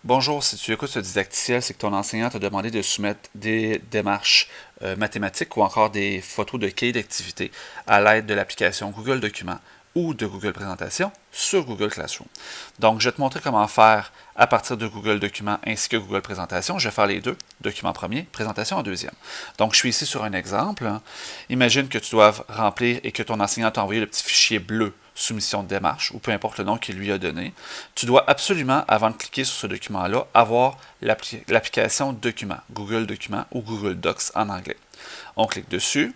Bonjour, si tu écoutes ce didacticiel, c'est que ton enseignant t'a demandé de soumettre des démarches mathématiques ou encore des photos de cahiers d'activité à l'aide de l'application Google Documents ou de Google Présentation sur Google Classroom. Donc, je vais te montrer comment faire à partir de Google Documents ainsi que Google Présentation. Je vais faire les deux, document premier, présentation en deuxième. Donc, je suis ici sur un exemple. Imagine que tu doives remplir et que ton enseignant t'a envoyé le petit fichier bleu soumission de démarche, ou peu importe le nom qu'il lui a donné, tu dois absolument, avant de cliquer sur ce document-là, avoir l'application Document, Google Documents ou Google Docs en anglais. On clique dessus.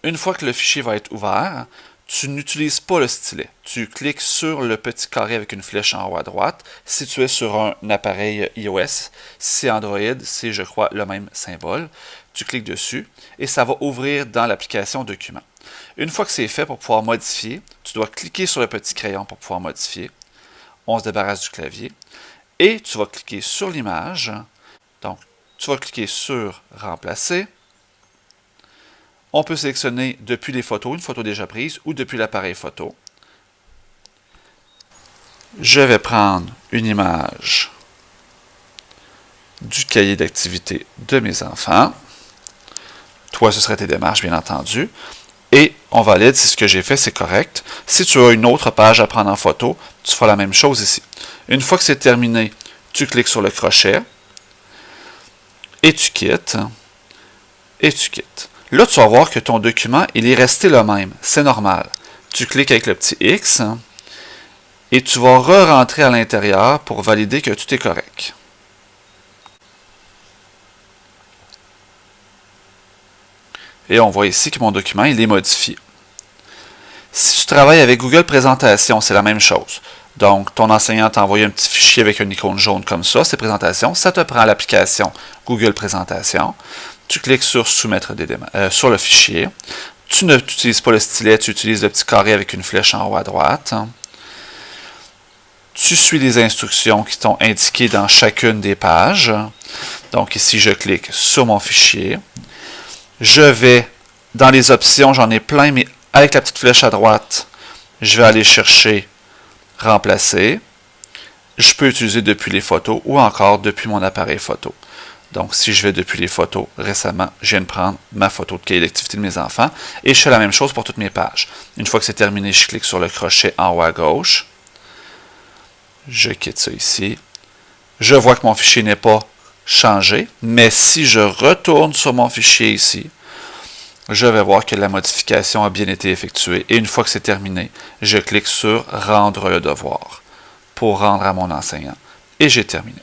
Une fois que le fichier va être ouvert, tu n'utilises pas le stylet. Tu cliques sur le petit carré avec une flèche en haut à droite. Si tu es sur un appareil iOS, si c'est Android, c'est, je crois, le même symbole. Tu cliques dessus et ça va ouvrir dans l'application Document. Une fois que c'est fait, pour pouvoir modifier, tu dois cliquer sur le petit crayon pour pouvoir modifier. On se débarrasse du clavier. Et tu vas cliquer sur l'image. Donc, tu vas cliquer sur Remplacer. On peut sélectionner depuis les photos, une photo déjà prise, ou depuis l'appareil photo. Je vais prendre une image du cahier d'activité de mes enfants. Toi, ce serait tes démarches, bien entendu. Et on valide si ce que j'ai fait, c'est correct. Si tu as une autre page à prendre en photo, tu feras la même chose ici. Une fois que c'est terminé, tu cliques sur le crochet et tu quittes. Et tu quittes. Là, tu vas voir que ton document, il est resté le même. C'est normal. Tu cliques avec le petit X et tu vas re-rentrer à l'intérieur pour valider que tout est correct. Et on voit ici que mon document, il est modifié. Si tu travailles avec Google Présentation, c'est la même chose. Donc, ton enseignant t'a envoyé un petit fichier avec une icône jaune comme ça, c'est présentation. Ça te prend l'application Google Présentation. Tu cliques sur Soumettre sur le fichier. Tu n'utilises pas le stylet, tu utilises le petit carré avec une flèche en haut à droite. Tu suis les instructions qui sont indiquées dans chacune des pages. Donc ici, je clique sur mon fichier. Je vais, dans les options, j'en ai plein, mais avec la petite flèche à droite, je vais aller chercher Remplacer. Je peux utiliser depuis les photos ou encore depuis mon appareil photo. Donc, si je vais depuis les photos, récemment, je viens de prendre ma photo de cahier d'activité de mes enfants et je fais la même chose pour toutes mes pages. Une fois que c'est terminé, je clique sur le crochet en haut à gauche. Je quitte ça ici. Je vois que mon fichier n'est pas changé, mais si je retourne sur mon fichier ici, je vais voir que la modification a bien été effectuée. Et une fois que c'est terminé, je clique sur Rendre le devoir pour rendre à mon enseignant. Et j'ai terminé.